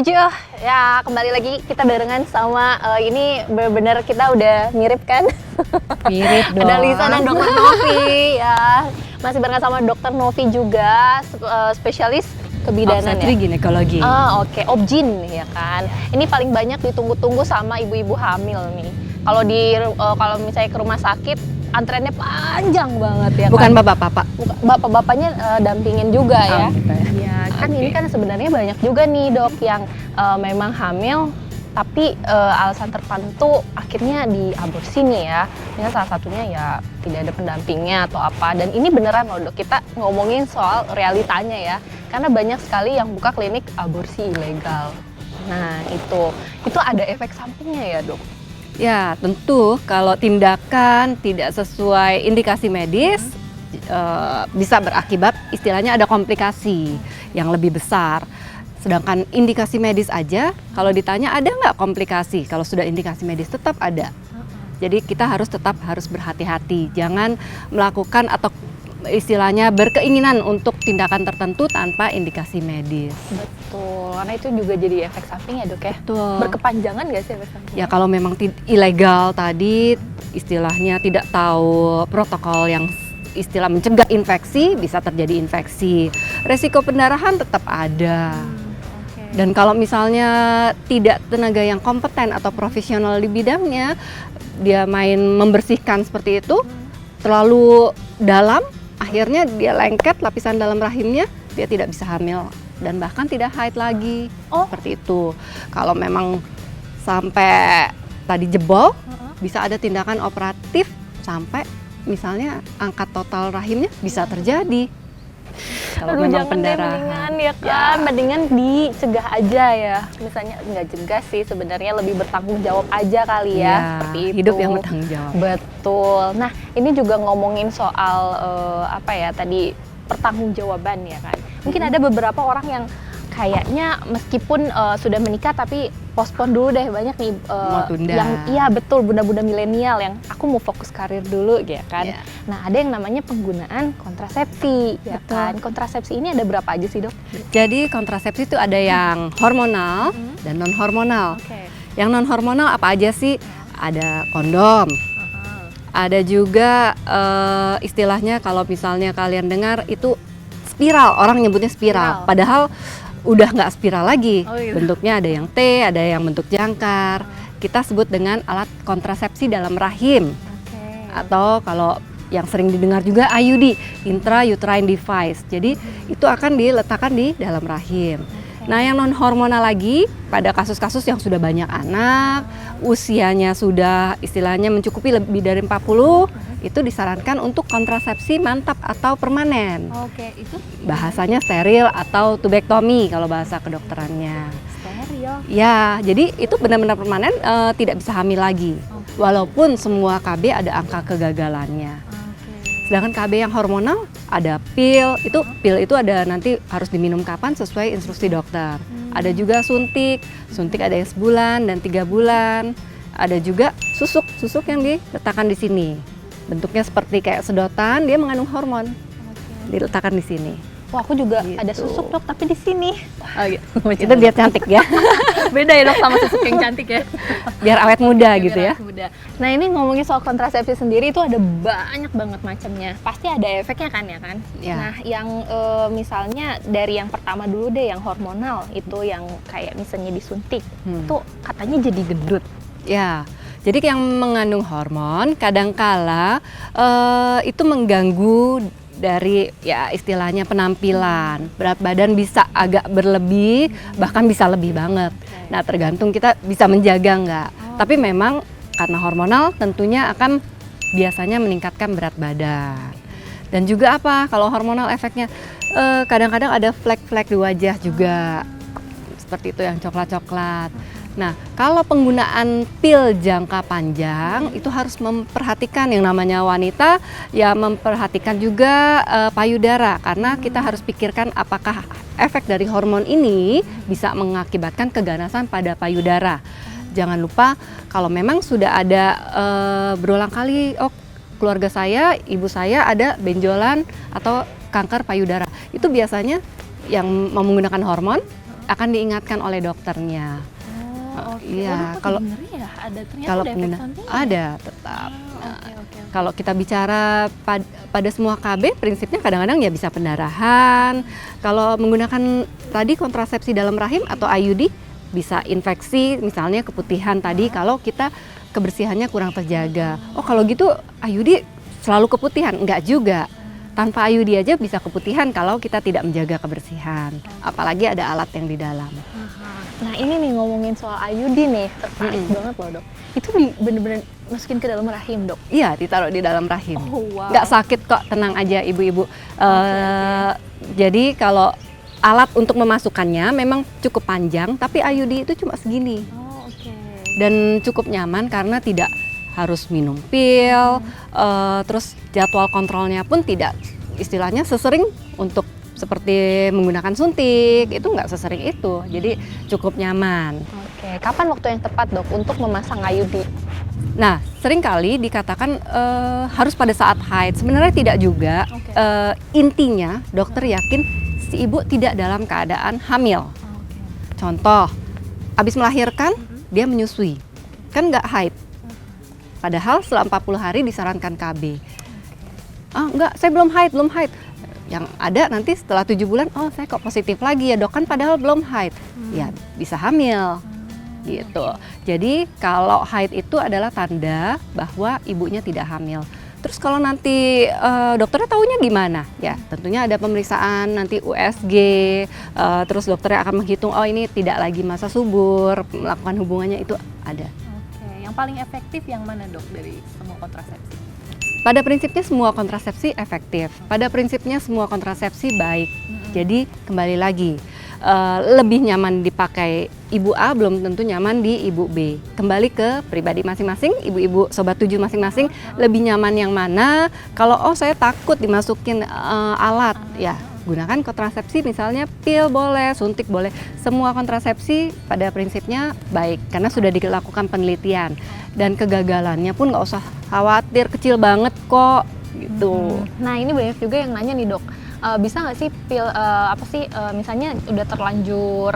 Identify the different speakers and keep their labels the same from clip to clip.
Speaker 1: 7 ya, kembali lagi kita barengan sama ini benar-benar kita udah mirip kan?
Speaker 2: Mirip dong.
Speaker 1: Ada Lisa dan Dokter Novi ya. Masih barengan sama Dokter Novi juga, spesialis kebidanan
Speaker 2: Obstetri
Speaker 1: ya.
Speaker 2: ginekologi.
Speaker 1: Oke. Obgyn ya kan. Ini paling banyak ditunggu-tunggu sama ibu-ibu hamil nih. Kalau misalnya ke rumah sakit antreannya panjang banget ya.
Speaker 2: Bukan
Speaker 1: kan?
Speaker 2: bapak-bapak.
Speaker 1: Bapak-bapaknya dampingin juga ya.
Speaker 2: Gitu ya.
Speaker 1: Ya, kan
Speaker 2: Oke.
Speaker 1: ini kan sebenarnya banyak juga nih dok yang memang hamil tapi alasan tertentu akhirnya diaborsi nih ya. Ini salah satunya ya tidak ada pendampingnya atau apa. Dan ini beneran loh dok, kita ngomongin soal realitanya ya. Karena banyak sekali yang buka klinik aborsi ilegal. Nah itu ada efek sampingnya ya dok?
Speaker 2: Ya, tentu kalau tindakan tidak sesuai indikasi medis bisa berakibat istilahnya ada komplikasi yang lebih besar. Sedangkan indikasi medis aja, kalau ditanya ada nggak komplikasi, kalau sudah indikasi medis tetap ada. Jadi kita tetap harus berhati-hati, jangan melakukan atau istilahnya berkeinginan untuk tindakan tertentu tanpa indikasi medis.
Speaker 1: Betul, karena itu juga jadi efek samping ya dok ya?
Speaker 2: Betul.
Speaker 1: Berkepanjangan nggak sih efek sampingnya?
Speaker 2: Ya kalau memang ilegal tadi, istilahnya tidak tahu protokol yang istilah mencegah infeksi, bisa terjadi infeksi. Resiko pendarahan tetap ada. Dan kalau misalnya tidak tenaga yang kompeten atau profesional di bidangnya, dia main membersihkan seperti itu, terlalu dalam, akhirnya dia lengket lapisan dalam rahimnya, dia tidak bisa hamil dan bahkan tidak haid lagi. Seperti itu. Kalau memang sampai tadi jebol, bisa ada tindakan operatif sampai misalnya angkat total rahimnya bisa terjadi. Kalau
Speaker 1: Aduh,
Speaker 2: memang
Speaker 1: jangan deh, mendingan ya kan, mendingan dicegah aja ya. Misalnya nggak cegah sih, sebenarnya lebih bertanggung jawab aja kali ya, seperti itu.
Speaker 2: Hidup yang bertanggung jawab.
Speaker 1: Betul. Nah, ini juga ngomongin soal tadi pertanggungjawaban ya kan. Mungkin ada beberapa orang yang kayaknya meskipun sudah menikah tapi postpone dulu deh, banyak nih
Speaker 2: Mau tunda.
Speaker 1: yang iya betul, bunda-bunda milenial yang aku mau fokus karir dulu ya kan.
Speaker 2: Yeah.
Speaker 1: Nah, ada yang namanya penggunaan kontrasepsi ya
Speaker 2: Betul.
Speaker 1: kan. Kontrasepsi ini ada berapa aja sih, Dok?
Speaker 2: Jadi kontrasepsi itu ada yang hormonal dan non hormonal.
Speaker 1: Oke.
Speaker 2: Yang non hormonal apa aja sih? Ada kondom. Ada juga istilahnya kalau misalnya kalian dengar itu spiral, orang nyebutnya spiral.
Speaker 1: Spiral.
Speaker 2: Padahal udah nggak spiral lagi.
Speaker 1: Oh, gitu.
Speaker 2: Bentuknya ada yang T, ada yang bentuk jangkar. Kita sebut dengan alat kontrasepsi dalam rahim.
Speaker 1: Oke.
Speaker 2: Atau kalau yang sering didengar juga IUD, intrauterine device. Jadi itu akan diletakkan di dalam rahim. Nah, yang non hormonal lagi pada kasus-kasus yang sudah banyak anak, usianya sudah istilahnya mencukupi lebih dari 40, itu disarankan untuk kontrasepsi mantap atau permanen.
Speaker 1: Oke, itu
Speaker 2: Bahasanya steril atau tubektomi kalau bahasa kedokterannya.
Speaker 1: steril.
Speaker 2: Ya, jadi itu benar-benar permanen, tidak bisa hamil lagi. Walaupun semua KB ada angka kegagalannya. Sedangkan KB yang hormonal ada pil itu ada nanti harus diminum kapan sesuai instruksi dokter. Ada juga suntik ada yang sebulan dan 3 bulan. Ada juga susuk yang diletakkan di sini. Bentuknya seperti kayak sedotan, dia mengandung hormon. Diletakkan di sini.
Speaker 1: Wah, aku juga
Speaker 2: Gitu.
Speaker 1: ada susuk dok, tapi di sini.
Speaker 2: Oh, gitu. Itu biar cantik ya.
Speaker 1: Beda ya dok sama susuk yang cantik ya.
Speaker 2: Biar awet muda gitu ya.
Speaker 1: Muda. Nah, ini ngomongin soal kontrasepsi sendiri itu ada banyak banget macamnya. Pasti ada efeknya kan ya kan?
Speaker 2: Ya.
Speaker 1: Nah, yang misalnya dari yang pertama dulu deh, yang hormonal itu yang kayak misalnya disuntik, itu katanya jadi gendut.
Speaker 2: Ya, jadi yang mengandung hormon kadangkala itu mengganggu dari ya istilahnya penampilan, berat badan bisa agak berlebih, bahkan bisa lebih banget. Nah, tergantung kita bisa menjaga nggak. Tapi memang karena hormonal tentunya akan biasanya meningkatkan berat badan. Dan juga apa, kalau hormonal efeknya kadang-kadang ada flek-flek di wajah juga, seperti itu yang coklat-coklat. Nah, kalau penggunaan pil jangka panjang itu harus memperhatikan yang namanya wanita, ya memperhatikan juga payudara, karena kita harus pikirkan apakah efek dari hormon ini bisa mengakibatkan keganasan pada payudara. Jangan lupa kalau memang sudah ada berulang kali, keluarga saya, ibu saya ada benjolan atau kanker payudara. Itu biasanya yang menggunakan hormon akan diingatkan oleh dokternya.
Speaker 1: Oh, oke.
Speaker 2: Iya,
Speaker 1: Waduh, kok
Speaker 2: kalau
Speaker 1: ngeri ya? Ada ternyata
Speaker 2: kalau
Speaker 1: ada efek
Speaker 2: pengguna
Speaker 1: sampingnya.
Speaker 2: ada tetap.
Speaker 1: Oke, oke.
Speaker 2: Kalau kita bicara pada semua KB, prinsipnya kadang-kadang ya bisa pendarahan. Kalau menggunakan tadi kontrasepsi dalam rahim atau IUD, bisa infeksi, misalnya keputihan tadi kalau kita kebersihannya kurang terjaga. Oh kalau gitu IUD selalu keputihan? Enggak juga. Tanpa IUD aja bisa keputihan kalau kita tidak menjaga kebersihan. Apalagi ada alat yang di dalam.
Speaker 1: Nah ini nih ngomongin soal IUD nih, tertarik banget loh dok. Itu bener-bener masukin ke dalam rahim dok?
Speaker 2: Iya, ditaruh di dalam rahim.
Speaker 1: Oh wow.
Speaker 2: Nggak sakit kok, tenang aja ibu-ibu. Jadi kalau alat untuk memasukkannya memang cukup panjang, tapi IUD itu cuma segini.
Speaker 1: Oh oke.
Speaker 2: Dan cukup nyaman karena tidak harus minum pil, terus jadwal kontrolnya pun tidak istilahnya sesering untuk seperti menggunakan suntik, itu nggak sesering itu, jadi cukup nyaman.
Speaker 1: Oke, kapan waktu yang tepat dok untuk memasang IUD?
Speaker 2: Nah, seringkali dikatakan harus pada saat haid, sebenarnya tidak juga.
Speaker 1: Oke.
Speaker 2: Intinya dokter yakin si ibu tidak dalam keadaan hamil. Contoh, habis melahirkan dia menyusui, kan nggak haid. Padahal setelah 40 hari disarankan KB. Ah enggak, saya belum haid. Yang ada nanti setelah 7 bulan, oh saya kok positif lagi ya dok, kan padahal belum haid. Ya bisa hamil gitu. Jadi kalau haid itu adalah tanda bahwa ibunya tidak hamil. Terus kalau nanti dokternya taunya gimana? Ya tentunya ada pemeriksaan nanti USG, terus dokternya akan menghitung oh ini tidak lagi masa subur, melakukan hubungannya itu ada.
Speaker 1: Oke, yang paling efektif yang mana dok dari semua kontrasepsi?
Speaker 2: Pada prinsipnya semua kontrasepsi efektif. Pada prinsipnya semua kontrasepsi baik. Jadi kembali lagi, lebih nyaman dipakai ibu A belum tentu nyaman di ibu B. Kembali ke pribadi masing-masing, ibu-ibu sobat 7 masing-masing lebih nyaman yang mana. Kalau oh saya takut dimasukin alat, ya gunakan kontrasepsi misalnya pil boleh, suntik boleh. Semua kontrasepsi pada prinsipnya baik karena sudah dilakukan penelitian. Dan kegagalannya pun nggak usah khawatir, kecil banget kok gitu.
Speaker 1: Nah ini banyak juga yang nanya nih dok, bisa nggak sih pil misalnya udah terlanjur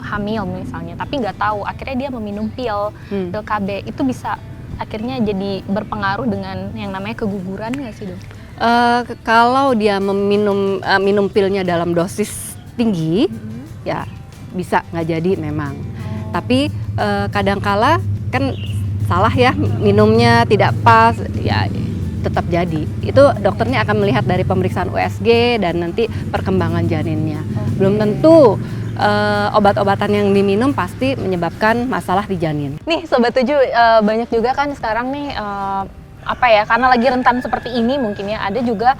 Speaker 1: hamil misalnya, tapi nggak tahu akhirnya dia meminum pil KB, itu bisa akhirnya jadi berpengaruh dengan yang namanya keguguran nggak sih dok?
Speaker 2: Kalau dia minum pilnya dalam dosis tinggi, ya bisa nggak jadi memang. Tapi kadangkala kan salah ya, minumnya tidak pas, ya tetap jadi. Itu dokternya akan melihat dari pemeriksaan USG dan nanti perkembangan janinnya. Belum tentu obat-obatan yang diminum pasti menyebabkan masalah di janin.
Speaker 1: Nih Sobat 7, banyak juga kan sekarang nih karena lagi rentan seperti ini mungkin ya, ada juga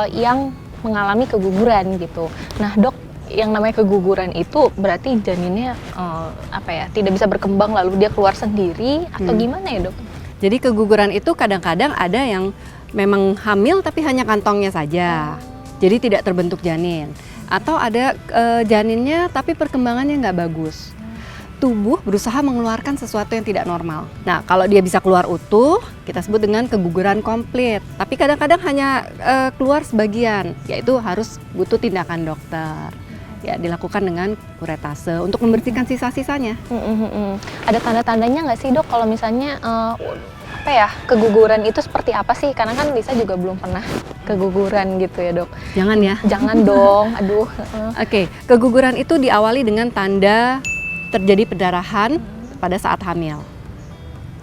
Speaker 1: yang mengalami keguguran gitu. Nah dok, yang namanya keguguran itu berarti janinnya tidak bisa berkembang lalu dia keluar sendiri atau gimana ya dok?
Speaker 2: Jadi keguguran itu kadang-kadang ada yang memang hamil tapi hanya kantongnya saja, jadi tidak terbentuk janin. Atau ada janinnya tapi perkembangannya nggak bagus. Tubuh berusaha mengeluarkan sesuatu yang tidak normal. Nah, kalau dia bisa keluar utuh, kita sebut dengan keguguran komplit. Tapi kadang-kadang hanya keluar sebagian, yaitu harus butuh tindakan dokter. Ya, dilakukan dengan kuretase untuk membersihkan sisa-sisanya.
Speaker 1: Ada tanda-tandanya nggak sih dok kalau misalnya keguguran itu seperti apa sih? Karena kan Lisa juga belum pernah keguguran gitu ya dok.
Speaker 2: Jangan ya.
Speaker 1: Jangan dong, aduh.
Speaker 2: Oke, keguguran itu diawali dengan tanda terjadi perdarahan pada saat hamil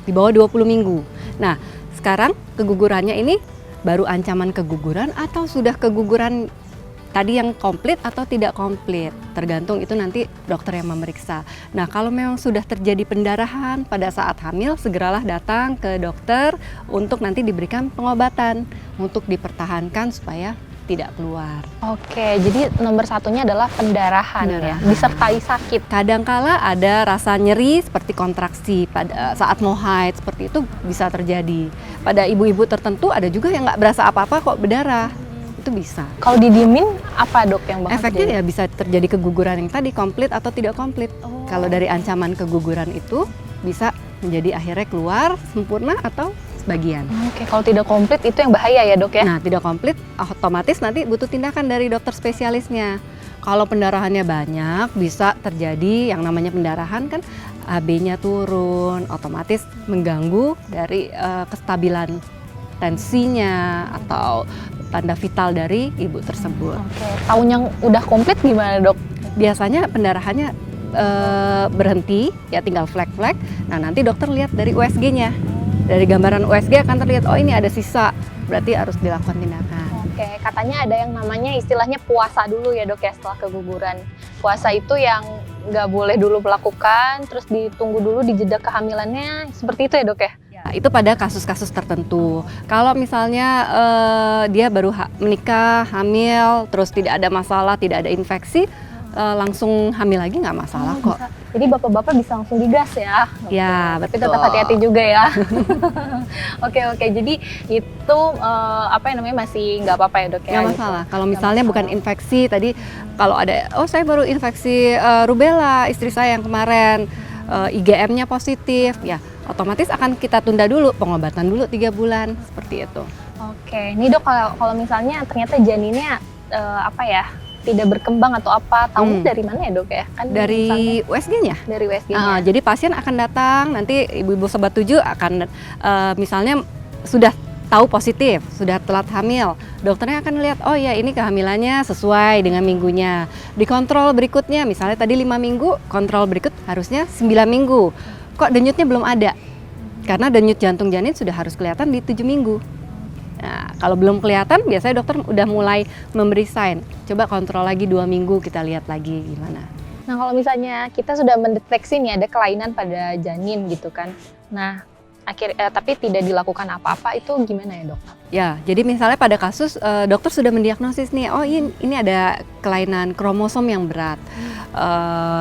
Speaker 2: di bawah 20 minggu. Nah, sekarang kegugurannya ini baru ancaman keguguran atau sudah keguguran tadi yang komplit atau tidak komplit, tergantung itu nanti dokter yang memeriksa. Nah, kalau memang sudah terjadi pendarahan pada saat hamil, segeralah datang ke dokter untuk nanti diberikan pengobatan untuk dipertahankan supaya tidak keluar.
Speaker 1: Oke, jadi nomor satunya adalah pendarahan. Ya, disertai sakit.
Speaker 2: Kadangkala ada rasa nyeri seperti kontraksi pada saat mau haid, seperti itu bisa terjadi. Pada ibu-ibu tertentu ada juga yang nggak berasa apa-apa kok berdarah. Itu bisa.
Speaker 1: Kalau didiemin apa dok yang bakal
Speaker 2: efeknya
Speaker 1: terjadi?
Speaker 2: Ya bisa terjadi keguguran yang tadi komplit atau tidak komplit. Kalau dari ancaman keguguran itu bisa menjadi akhirnya keluar sempurna atau sebagian.
Speaker 1: Oke, kalau tidak komplit itu yang bahaya ya dok ya?
Speaker 2: Nah, tidak komplit, otomatis nanti butuh tindakan dari dokter spesialisnya. Kalau pendarahannya banyak, bisa terjadi yang namanya pendarahan kan AB-nya turun, otomatis mengganggu dari kestabilan tensinya atau tanda vital dari ibu tersebut.
Speaker 1: Oke, tahun yang udah komplit gimana dok?
Speaker 2: Biasanya pendarahannya berhenti, ya tinggal flek-flek. Nah, nanti dokter lihat dari USG-nya. Dari gambaran USG akan terlihat, oh ini ada sisa, berarti harus dilakukan tindakan.
Speaker 1: Oke, katanya ada yang namanya istilahnya puasa dulu ya dok ya setelah keguguran. Puasa itu yang nggak boleh dulu melakukan, terus ditunggu dulu di jeda kehamilannya, seperti itu ya dok ya?
Speaker 2: Nah, itu pada kasus-kasus tertentu. Kalau misalnya dia baru menikah, hamil, terus tidak ada masalah, tidak ada infeksi, langsung hamil lagi nggak masalah kok.
Speaker 1: Bisa. Jadi bapak-bapak bisa langsung digas ya?
Speaker 2: Ya,
Speaker 1: tapi
Speaker 2: betul.
Speaker 1: tetap hati-hati juga ya. Oke, jadi itu apa yang namanya masih nggak apa-apa ya dok ya?
Speaker 2: Nggak
Speaker 1: gitu.
Speaker 2: masalah. Kalau misalnya bukan infeksi tadi, kalau ada, oh saya baru infeksi rubella istri saya yang kemarin, IgM-nya positif, ya otomatis akan kita tunda dulu pengobatan dulu 3 bulan seperti itu.
Speaker 1: Oke, ini dok kalau misalnya ternyata janinnya apa ya tidak berkembang atau apa, tahunya dari mana ya dok ya? Kan
Speaker 2: dari USG-nya.
Speaker 1: Dari USG-nya.
Speaker 2: Jadi pasien akan datang, nanti ibu-ibu Sobat 7 akan misalnya sudah tahu positif, sudah telat hamil, dokternya akan lihat, oh ya ini kehamilannya sesuai dengan minggunya. Dikontrol berikutnya, misalnya tadi 5 minggu, kontrol berikut harusnya 9 minggu. Kok denyutnya belum ada? Karena denyut jantung janin sudah harus kelihatan di 7 minggu. Nah, kalau belum kelihatan, biasanya dokter udah mulai memberi sign. Coba kontrol lagi 2 minggu, kita lihat lagi gimana.
Speaker 1: Nah, kalau misalnya kita sudah mendeteksi nih ada kelainan pada janin gitu kan. Nah, tapi tidak dilakukan apa-apa, itu gimana ya dok?
Speaker 2: Ya, jadi misalnya pada kasus dokter sudah mendiagnosis nih, oh ini ada kelainan kromosom yang berat.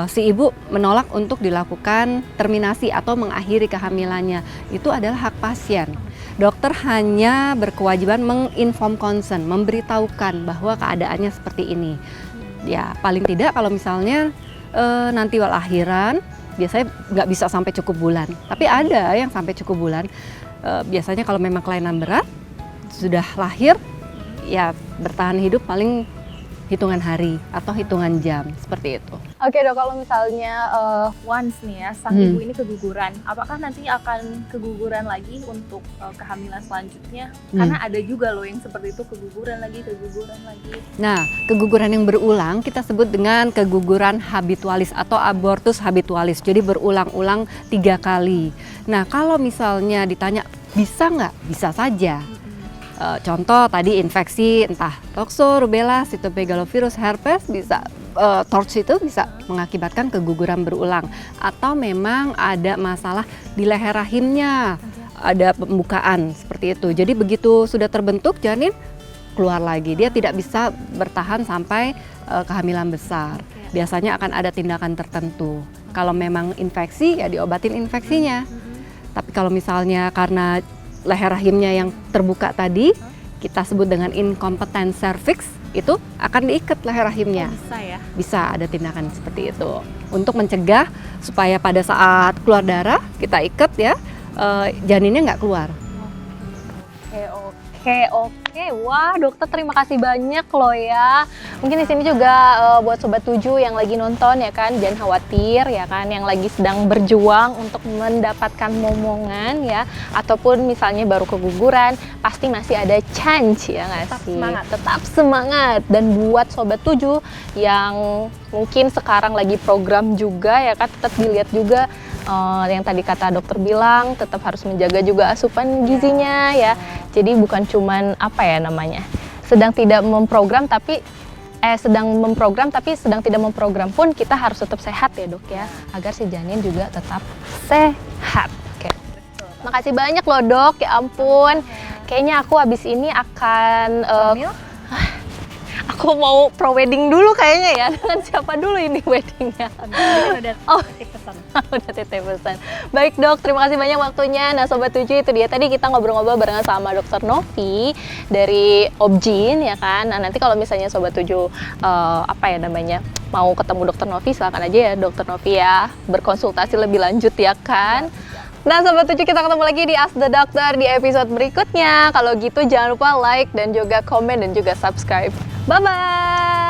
Speaker 2: Si ibu menolak untuk dilakukan terminasi atau mengakhiri kehamilannya. Itu adalah hak pasien. Dokter hanya berkewajiban menginform concern, memberitahukan bahwa keadaannya seperti ini. Ya, paling tidak kalau misalnya nanti walahiran, biasanya nggak bisa sampai cukup bulan. Tapi ada yang sampai cukup bulan. Biasanya kalau memang kelainan berat, sudah lahir, ya bertahan hidup paling hitungan hari atau hitungan jam, seperti itu.
Speaker 1: Oke dok, kalau misalnya once nih ya sang ibu ini keguguran, apakah nanti akan keguguran lagi untuk kehamilan selanjutnya? Karena ada juga loh yang seperti itu, keguguran lagi.
Speaker 2: Nah, keguguran yang berulang kita sebut dengan keguguran habitualis atau abortus habitualis, jadi berulang-ulang 3 kali. Nah, kalau misalnya ditanya bisa nggak? Bisa saja. Contoh tadi infeksi entah tokso, rubella, cytomegalovirus, herpes bisa torch itu bisa mengakibatkan keguguran berulang, atau memang ada masalah di leher rahimnya, ada pembukaan seperti itu. Jadi begitu sudah terbentuk janin keluar lagi, dia tidak bisa bertahan sampai kehamilan besar. Biasanya akan ada tindakan tertentu. Kalau memang infeksi ya diobatin infeksinya. Tapi kalau misalnya karena leher rahimnya yang terbuka tadi, kita sebut dengan inkompetent cervix, itu akan diikat leher rahimnya.
Speaker 1: Bisa ya?
Speaker 2: Bisa ada tindakan seperti itu. Untuk mencegah supaya pada saat keluar darah, kita ikat ya, janinnya nggak keluar.
Speaker 1: Oke. Wah, dokter terima kasih banyak loh ya. Mungkin di sini juga buat Sobat 7 yang lagi nonton ya kan, jangan khawatir ya kan, yang lagi sedang berjuang untuk mendapatkan momongan ya, ataupun misalnya baru keguguran, pasti masih ada chance ya nggak sih? Tetap semangat. Dan buat Sobat 7 yang mungkin sekarang lagi program juga ya kan, tetap dilihat juga yang tadi kata dokter bilang, tetap harus menjaga juga asupan gizinya ya. Jadi bukan cuman apa ya namanya, sedang memprogram tapi sedang tidak memprogram pun kita harus tetap sehat ya dok ya, agar si janin juga tetap sehat. Oke. Makasih banyak loh dok, ya ampun. Kayaknya aku habis ini akan aku mau pro wedding dulu kayaknya ya. Dengan siapa dulu ini weddingnya? Udah titip pesan. Baik dok, terima kasih banyak waktunya. Nah Sobat 7, itu dia tadi kita ngobrol-ngobrol barengan sama Dokter Novi dari Obgyn ya kan. Nah nanti kalau misalnya Sobat 7 mau ketemu Dokter Novi, silakan aja ya Dokter Novi ya berkonsultasi lebih lanjut ya kan. Nah Sobat Tujuh, kita ketemu lagi di Ask the Doctor di episode berikutnya. Kalau gitu jangan lupa like dan juga komen dan juga subscribe. Bye-bye!